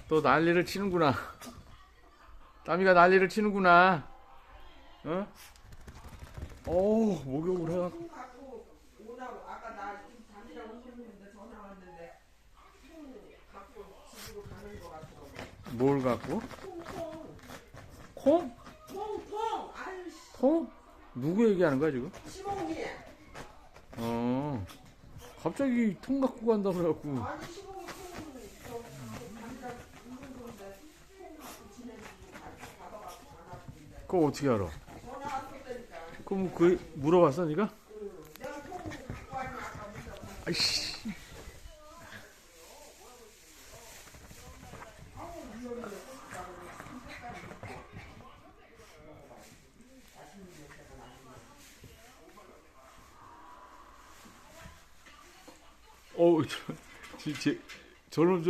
또 난리를 치는구나. 따미가 난리를 치는구나. 어? 어우, 목욕을 해갖고. 통 갖고 오라고 아까 나 지금 다니라고 했는데 전화 왔는데 통 갖고 집으로 가는 거 같더라고. 뭘 갖고? 통. 콩? 아유 씨. 콩? 누구 얘기하는 거야, 지금? 시봉이. 어. 갑자기 통 갖고 간다 그래갖고. 아니 시봉이 통 다니라고 있는 건데 통 갖고 지내는 거 받아갖고 전화 그거 어떻게 알아? 전화 왔었다니까. 그럼 그 물어봤어, 네가? 내가 통 갖고 왔냐 아까 문자. 아이씨. 어우, 저놈